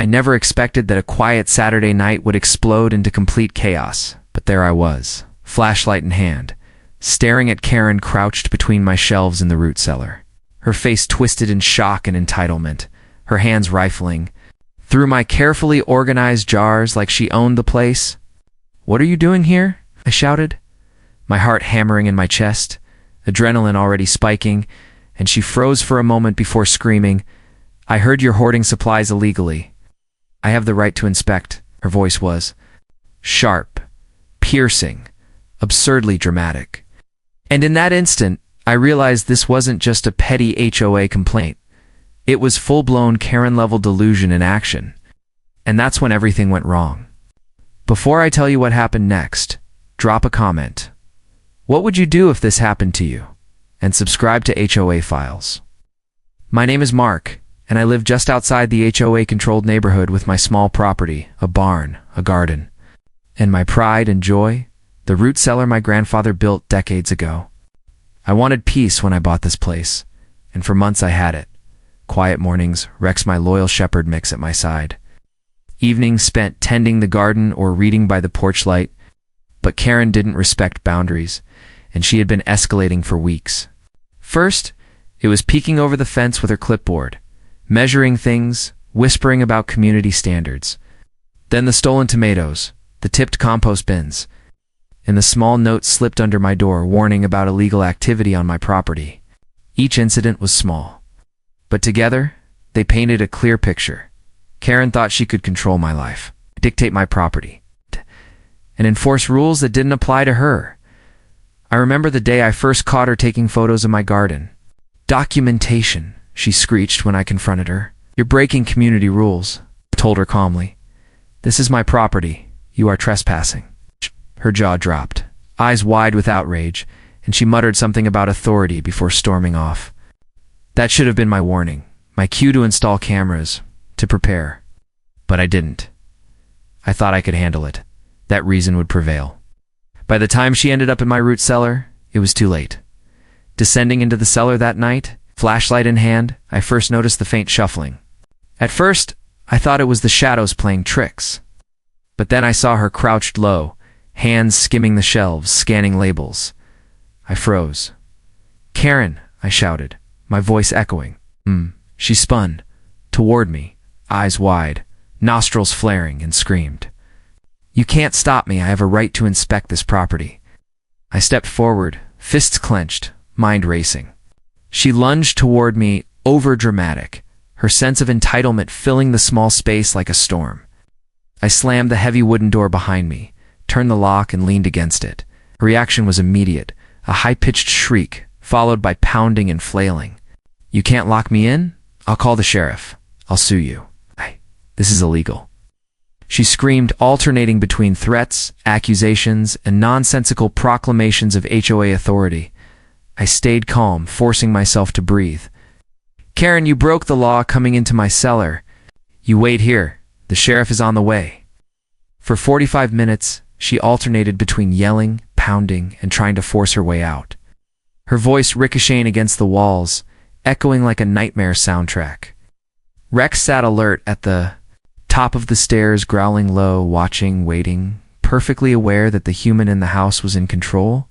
I never expected that a quiet Saturday night would explode into complete chaos, but there I was, flashlight in hand, staring at Karen crouched between my shelves in the root cellar. Her face twisted in shock and entitlement, her hands rifling through my carefully organized jars like she owned the place. "What are you doing here?" I shouted, my heart hammering in my chest, adrenaline already spiking, and she froze for a moment before screaming, "I heard you're hoarding supplies illegally." "I have the right to inspect," her voice was sharp, piercing, absurdly dramatic. And in that instant, I realized this wasn't just a petty HOA complaint. It was full-blown Karen-level delusion in action. And that's when everything went wrong. Before I tell you what happened next, drop a comment. What would you do if this happened to you? And subscribe to HOA Files. My name is Mark, and I live just outside the HOA-controlled neighborhood with my small property, a barn, a garden, and my pride and joy, the root cellar my grandfather built decades ago. I wanted peace when I bought this place, and for months I had it. Quiet mornings, Rex my loyal shepherd mix at my side. Evenings spent tending the garden or reading by the porch light, but Karen didn't respect boundaries, and she had been escalating for weeks. First, it was peeking over the fence with her clipboard, measuring things, whispering about community standards. Then the stolen tomatoes, the tipped compost bins, and the small note slipped under my door warning about illegal activity on my property. Each incident was small, but together, they painted a clear picture. Karen thought she could control my life, dictate my property, and enforce rules that didn't apply to her. I remember the day I first caught her taking photos of my garden. "Documentation," she screeched when I confronted her. "You're breaking community rules," I told her calmly. "This is my property. You are trespassing." Her jaw dropped, eyes wide with outrage, and she muttered something about authority before storming off. That should have been my warning, my cue to install cameras, to prepare. But I didn't. I thought I could handle it. That reason would prevail. By the time she ended up in my root cellar, it was too late. Descending into the cellar that night, flashlight in hand, I first noticed the faint shuffling. At first, I thought it was the shadows playing tricks. But then I saw her crouched low, hands skimming the shelves, scanning labels. I froze. "Karen," I shouted, my voice echoing. She spun, toward me, eyes wide, nostrils flaring, and screamed. "You can't stop me. I have a right to inspect this property." I stepped forward, fists clenched, mind racing. She lunged toward me, over-dramatic, her sense of entitlement filling the small space like a storm. I slammed the heavy wooden door behind me, turned the lock, and leaned against it. Her reaction was immediate, a high-pitched shriek, followed by pounding and flailing. "You can't lock me in? I'll call the sheriff. I'll sue you. This is illegal." She screamed, alternating between threats, accusations, and nonsensical proclamations of HOA authority. I stayed calm, forcing myself to breathe. "Karen, you broke the law coming into my cellar. You wait here. The sheriff is on the way." For 45 minutes, she alternated between yelling, pounding, and trying to force her way out. Her voice ricocheting against the walls, echoing like a nightmare soundtrack. Rex sat alert at the top of the stairs, growling low, watching, waiting, perfectly aware that the human in the house was in control.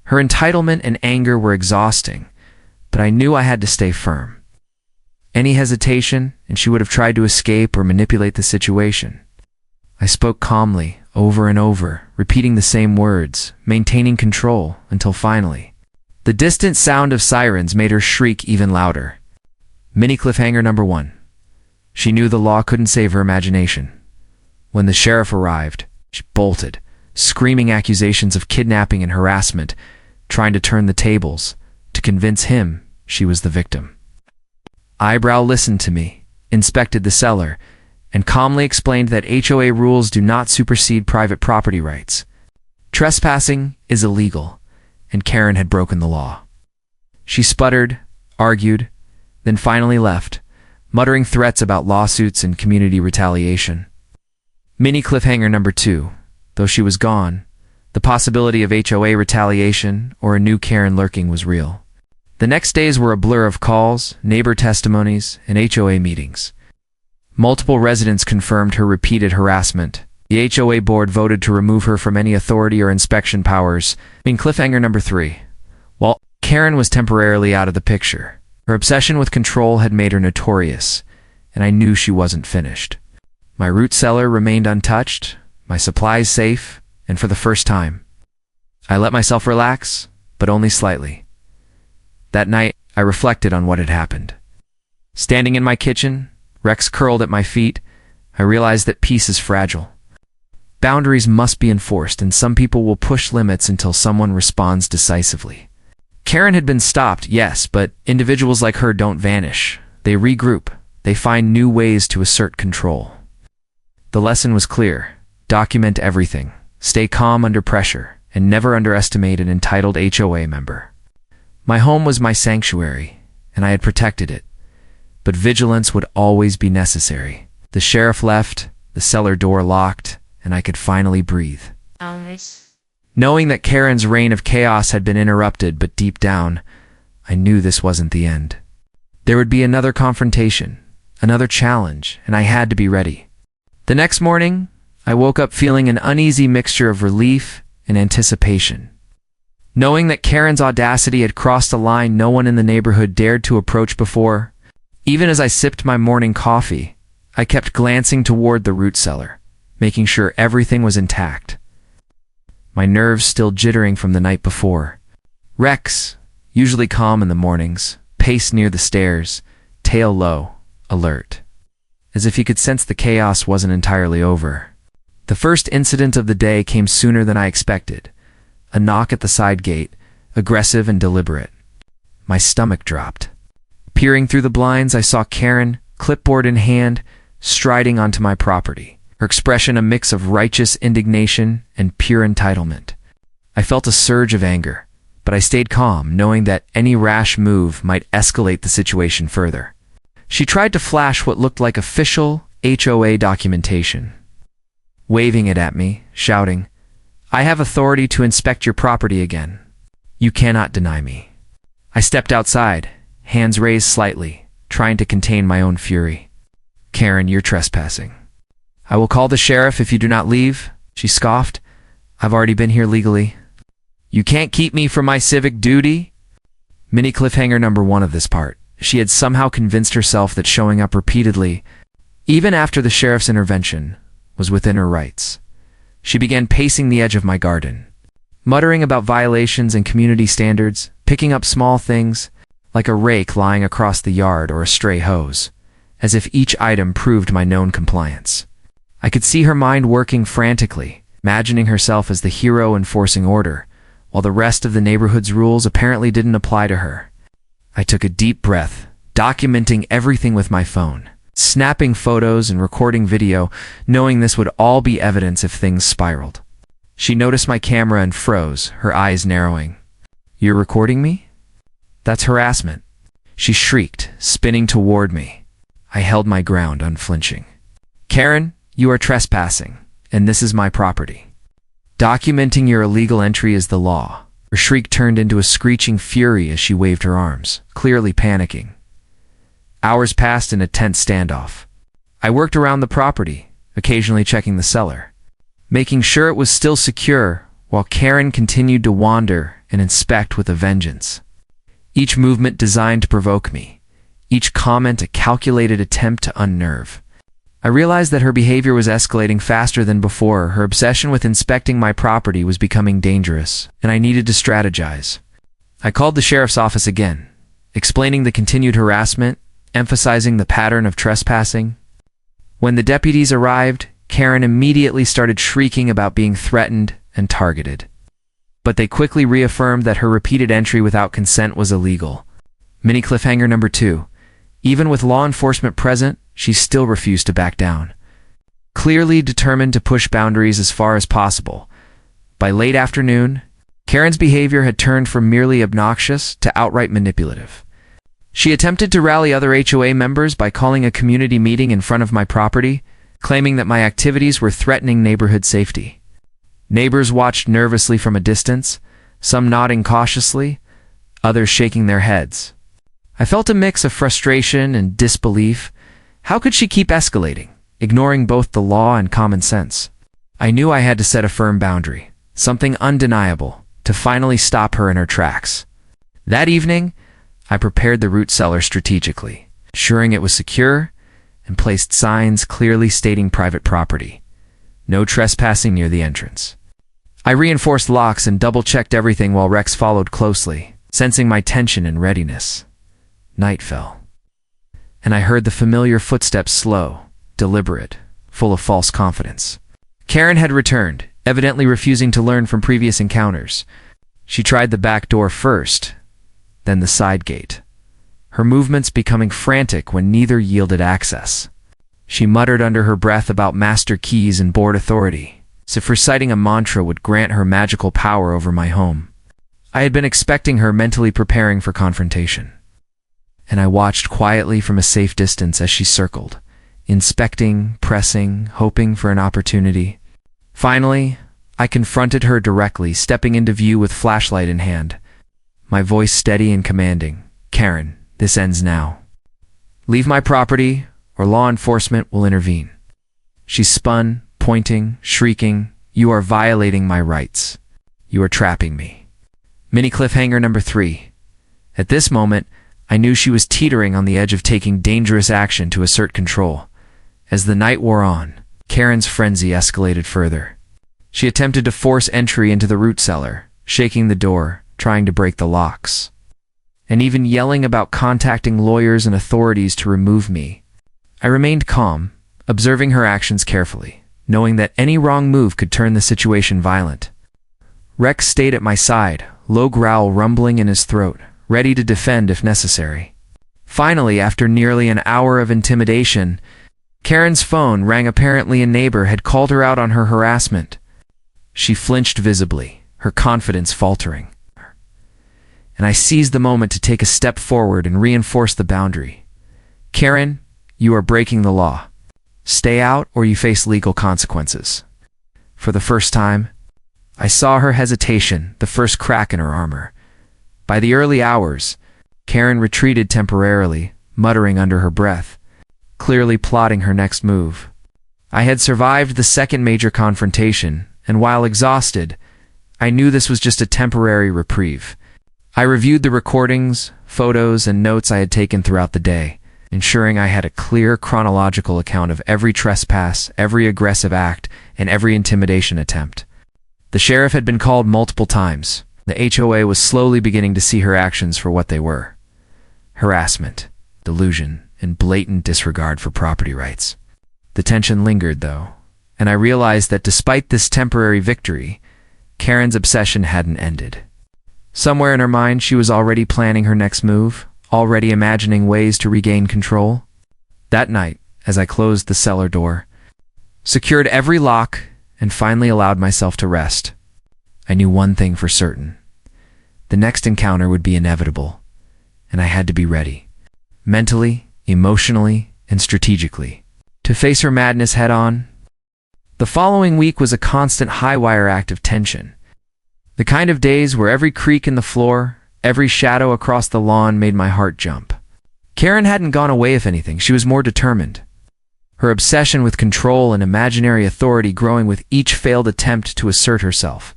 Her entitlement and anger were exhausting, but I knew I had to stay firm. Any hesitation, and she would have tried to escape or manipulate the situation. I spoke calmly, over and over, repeating the same words, maintaining control, until finally, the distant sound of sirens made her shriek even louder. Mini cliffhanger number 1. She knew the law couldn't save her imagination. When the sheriff arrived, she bolted, screaming accusations of kidnapping and harassment, trying to turn the tables, to convince him she was the victim. Eyebrow listened to me, inspected the cellar, and calmly explained that HOA rules do not supersede private property rights. Trespassing is illegal, and Karen had broken the law. She sputtered, argued, then finally left, muttering threats about lawsuits and community retaliation. Mini cliffhanger number 2. Though she was gone, the possibility of HOA retaliation or a new Karen lurking was real. The next days were a blur of calls, neighbor testimonies, and HOA meetings. Multiple residents confirmed her repeated harassment. The HOA board voted to remove her from any authority or inspection powers. Cliffhanger number 3. While Karen was temporarily out of the picture, her obsession with control had made her notorious, and I knew she wasn't finished. My root cellar remained untouched, my supplies safe, and for the first time, I let myself relax, but only slightly. That night, I reflected on what had happened. Standing in my kitchen, Rex curled at my feet, I realized that peace is fragile. Boundaries must be enforced, and some people will push limits until someone responds decisively. Karen had been stopped, yes, but individuals like her don't vanish. They regroup. They find new ways to assert control. The lesson was clear. Document everything. Stay calm under pressure, and never underestimate an entitled HOA member. My home was my sanctuary, and I had protected it. But vigilance would always be necessary. The sheriff left, the cellar door locked, and I could finally breathe. Knowing that Karen's reign of chaos had been interrupted, but deep down, I knew this wasn't the end. There would be another confrontation, another challenge, and I had to be ready. The next morning, I woke up feeling an uneasy mixture of relief and anticipation. Knowing that Karen's audacity had crossed a line no one in the neighborhood dared to approach before, even as I sipped my morning coffee, I kept glancing toward the root cellar, making sure everything was intact. My nerves still jittering from the night before. Rex, usually calm in the mornings, paced near the stairs, tail low, alert, as if he could sense the chaos wasn't entirely over. The first incident of the day came sooner than I expected. A knock at the side gate, aggressive and deliberate. My stomach dropped. Peering through the blinds, I saw Karen, clipboard in hand, striding onto my property, her expression a mix of righteous indignation and pure entitlement. I felt a surge of anger, but I stayed calm, knowing that any rash move might escalate the situation further. She tried to flash what looked like official HOA documentation, waving it at me, shouting, "I have authority to inspect your property again. You cannot deny me." I stepped outside, hands raised slightly, trying to contain my own fury. "Karen, you're trespassing." "I will call the sheriff if you do not leave," she scoffed. "I've already been here legally." "You can't keep me from my civic duty?" Mini cliffhanger number 1 of this part. She had somehow convinced herself that showing up repeatedly, even after the sheriff's intervention, was within her rights. She began pacing the edge of my garden, muttering about violations and community standards, picking up small things, like a rake lying across the yard or a stray hose, as if each item proved my known compliance. I could see her mind working frantically, imagining herself as the hero enforcing order, while the rest of the neighborhood's rules apparently didn't apply to her. I took a deep breath, documenting everything with my phone, snapping photos and recording video, knowing this would all be evidence if things spiraled. She noticed my camera and froze, her eyes narrowing. "You're recording me?" "That's harassment," she shrieked, spinning toward me. I held my ground, unflinching. "Karen, you are trespassing, and this is my property. Documenting your illegal entry is the law." Her shriek turned into a screeching fury as she waved her arms, clearly panicking. Hours passed in a tense standoff. I worked around the property, occasionally checking the cellar, making sure it was still secure, while Karen continued to wander and inspect with a vengeance. Each movement designed to provoke me, each comment a calculated attempt to unnerve. I realized that her behavior was escalating faster than before. Her obsession with inspecting my property was becoming dangerous, and I needed to strategize. I called the sheriff's office again, explaining the continued harassment, emphasizing the pattern of trespassing. When the deputies arrived, Karen immediately started shrieking about being threatened and targeted. But they quickly reaffirmed that her repeated entry without consent was illegal. Mini cliffhanger number 2. Even with law enforcement present, she still refused to back down, clearly determined to push boundaries as far as possible. By late afternoon, Karen's behavior had turned from merely obnoxious to outright manipulative. She attempted to rally other HOA members by calling a community meeting in front of my property, claiming that my activities were threatening neighborhood safety. Neighbors watched nervously from a distance, some nodding cautiously, others shaking their heads. I felt a mix of frustration and disbelief, How could she keep escalating, ignoring both the law and common sense? I knew I had to set a firm boundary, something undeniable, to finally stop her in her tracks. That evening, I prepared the root cellar strategically, ensuring it was secure, and placed signs clearly stating private property. No trespassing near the entrance. I reinforced locks and double-checked everything while Rex followed closely, sensing my tension and readiness. Night fell, and I heard the familiar footsteps, slow, deliberate, full of false confidence. Karen had returned, evidently refusing to learn from previous encounters. She tried the back door first, then the side gate, her movements becoming frantic when neither yielded access. She muttered under her breath about master keys and board authority, as if reciting a mantra would grant her magical power over my home. I had been expecting her, mentally preparing for confrontation, and I watched quietly from a safe distance as she circled, inspecting, pressing, hoping for an opportunity. Finally, I confronted her directly, stepping into view with flashlight in hand, my voice steady and commanding. "Karen, this ends now. Leave my property, or law enforcement will intervene." She spun, pointing, shrieking, "You are violating my rights. You are trapping me." Mini cliffhanger number 3. At this moment, I knew she was teetering on the edge of taking dangerous action to assert control. As the night wore on, Karen's frenzy escalated further. She attempted to force entry into the root cellar, shaking the door, trying to break the locks, and even yelling about contacting lawyers and authorities to remove me. I remained calm, observing her actions carefully, knowing that any wrong move could turn the situation violent. Rex stayed at my side, low growl rumbling in his throat, ready to defend if necessary. Finally, after nearly an hour of intimidation, Karen's phone rang. Apparently a neighbor had called her out on her harassment. She flinched visibly, her confidence faltering, and I seized the moment to take a step forward and reinforce the boundary. "Karen, you are breaking the law. Stay out or you face legal consequences." For the first time, I saw her hesitation, the first crack in her armor. By the early hours, Karen retreated temporarily, muttering under her breath, clearly plotting her next move. I had survived the second major confrontation, and while exhausted, I knew this was just a temporary reprieve. I reviewed the recordings, photos, and notes I had taken throughout the day, ensuring I had a clear chronological account of every trespass, every aggressive act, and every intimidation attempt. The sheriff had been called multiple times. The HOA was slowly beginning to see her actions for what they were: harassment, delusion, and blatant disregard for property rights. The tension lingered, though, and I realized that despite this temporary victory, Karen's obsession hadn't ended. Somewhere in her mind, she was already planning her next move, already imagining ways to regain control. That night, as I closed the cellar door, secured every lock, and finally allowed myself to rest, I knew one thing for certain: the next encounter would be inevitable, and I had to be ready, mentally, emotionally, and strategically, to face her madness head-on. The following week was a constant high-wire act of tension. The kind of days where every creak in the floor, every shadow across the lawn made my heart jump. Karen hadn't gone away, if anything, she was more determined, her obsession with control and imaginary authority growing with each failed attempt to assert herself.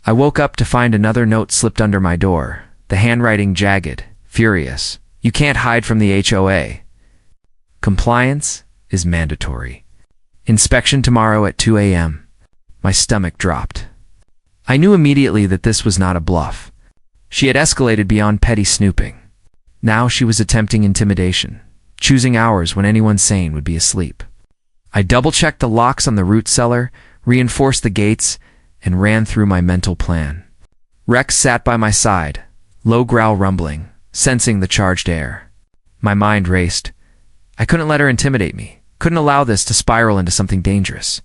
I woke up to find another note slipped under my door, the handwriting jagged, furious. "You can't hide from the HOA. Compliance is mandatory. Inspection tomorrow at 2 a.m. My stomach dropped. I knew immediately that this was not a bluff. She had escalated beyond petty snooping. Now she was attempting intimidation, choosing hours when anyone sane would be asleep. I double-checked the locks on the root cellar, reinforced the gates, and ran through my mental plan. Rex sat by my side, low growl rumbling, sensing the charged air. My mind raced. I couldn't let her intimidate me, couldn't allow this to spiral into something dangerous.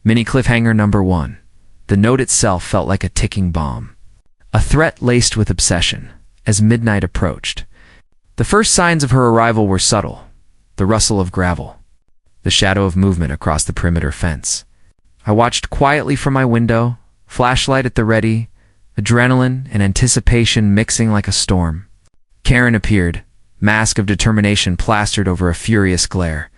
Mini cliffhanger number 1. The note itself felt like a ticking bomb, a threat laced with obsession. As midnight approached, the first signs of her arrival were subtle: the rustle of gravel, the shadow of movement across the perimeter fence. I watched quietly from my window, flashlight at the ready, adrenaline and anticipation mixing like a storm. Karen appeared, mask of determination plastered over a furious glare,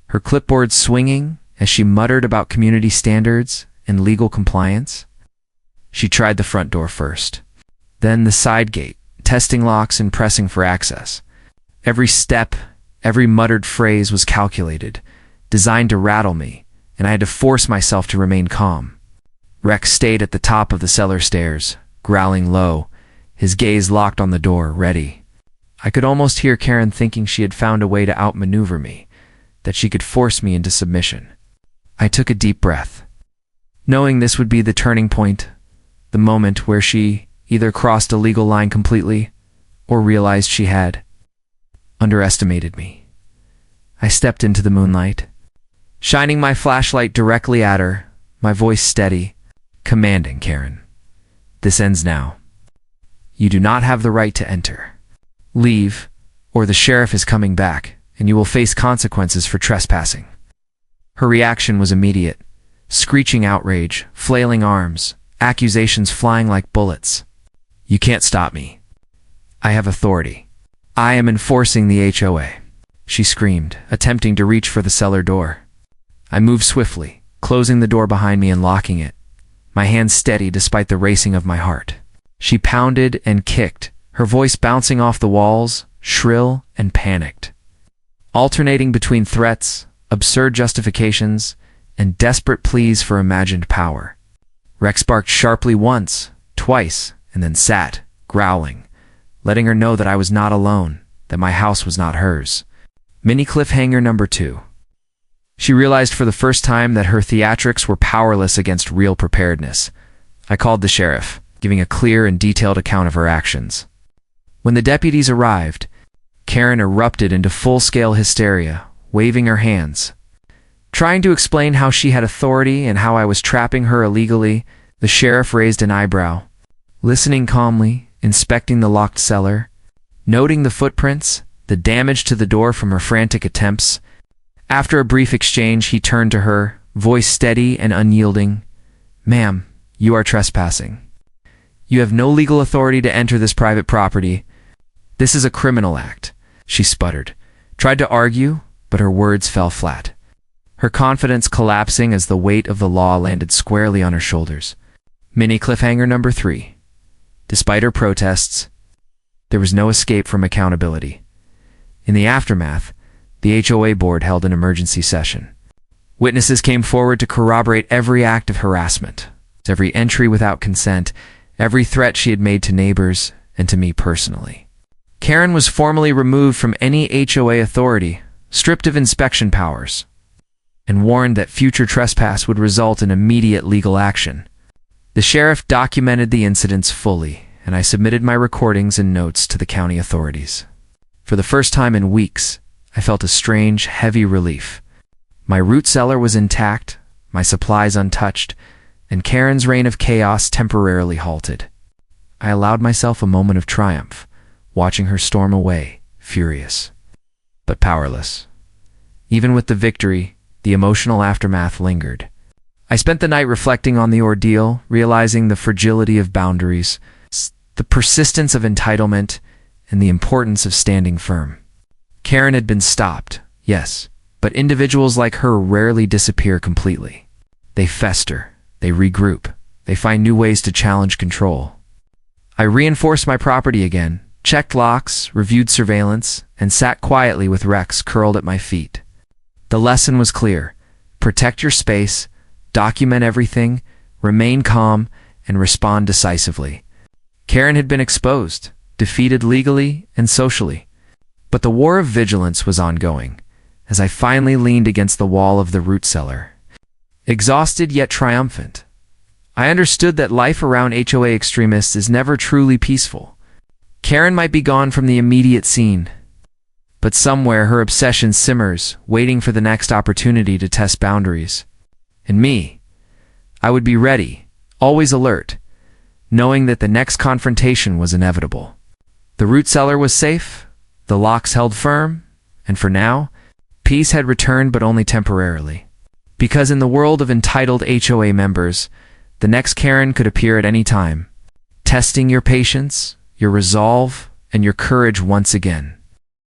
her clipboard swinging as she muttered about community standards and legal compliance. She tried the front door first, then the side gate, testing locks and pressing for access. Every step, every muttered phrase was calculated, designed to rattle me, and I had to force myself to remain calm. Rex stayed at the top of the cellar stairs, growling low, his gaze locked on the door, ready. I could almost hear Karen thinking she had found a way to outmaneuver me, that she could force me into submission. I took a deep breath, knowing this would be the turning point, the moment where she either crossed a legal line completely or realized she had underestimated me. I stepped into the moonlight, shining my flashlight directly at her, my voice steady, commanding. Karen, this ends now. You do not have the right to enter. Leave, or the sheriff is coming back, and you will face consequences for trespassing. Her reaction was immediate, screeching outrage, flailing arms, accusations flying like bullets. You can't stop me. I have authority. I am enforcing the HOA, she screamed, attempting to reach for the cellar door. I moved swiftly, closing the door behind me and locking it, my hands steady despite the racing of my heart. She pounded and kicked, her voice bouncing off the walls, shrill and panicked, alternating between threats, absurd justifications, and desperate pleas for imagined power. Rex barked sharply once, twice, and then sat, growling, letting her know that I was not alone, that my house was not hers. Mini cliffhanger number 2. She realized for the first time that her theatrics were powerless against real preparedness. I called the sheriff, giving a clear and detailed account of her actions. When the deputies arrived, Karen erupted into full-scale hysteria, waving her hands. Trying to explain how she had authority and how I was trapping her illegally, the sheriff raised an eyebrow, listening calmly, inspecting the locked cellar, noting the footprints, the damage to the door from her frantic attempts. After a brief exchange, he turned to her, voice steady and unyielding. Ma'am, you are trespassing. You have no legal authority to enter this private property. This is a criminal act, she sputtered, tried to argue, but her words fell flat, her confidence collapsing as the weight of the law landed squarely on her shoulders. Mini cliffhanger number 3. Despite her protests, there was no escape from accountability. In the aftermath, the HOA board held an emergency session. Witnesses came forward to corroborate every act of harassment, every entry without consent, every threat she had made to neighbors and to me personally. Karen was formally removed from any HOA authority, stripped of inspection powers, and warned that future trespass would result in immediate legal action. The sheriff documented the incidents fully, and I submitted my recordings and notes to the county authorities. For the first time in weeks, I felt a strange, heavy relief. My root cellar was intact, my supplies untouched, and Karen's reign of chaos temporarily halted. I allowed myself a moment of triumph, watching her storm away, furious, but powerless. Even with the victory, the emotional aftermath lingered. I spent the night reflecting on the ordeal, realizing the fragility of boundaries, the persistence of entitlement, and the importance of standing firm. Karen had been stopped, yes, but individuals like her rarely disappear completely. They fester, they regroup, they find new ways to challenge control. I reinforced my property again, checked locks, reviewed surveillance, and sat quietly with Rex curled at my feet. The lesson was clear: protect your space, document everything, remain calm, and respond decisively. Karen had been exposed, defeated legally and socially. But the war of vigilance was ongoing, as I finally leaned against the wall of the root cellar. Exhausted yet triumphant, I understood that life around HOA extremists is never truly peaceful. Karen might be gone from the immediate scene, but somewhere her obsession simmers, waiting for the next opportunity to test boundaries. And me, I would be ready, always alert, knowing that the next confrontation was inevitable. The root cellar was safe, the locks held firm, and for now, peace had returned, but only temporarily. Because in the world of entitled HOA members, the next Karen could appear at any time, testing your patience, your resolve, and your courage once again.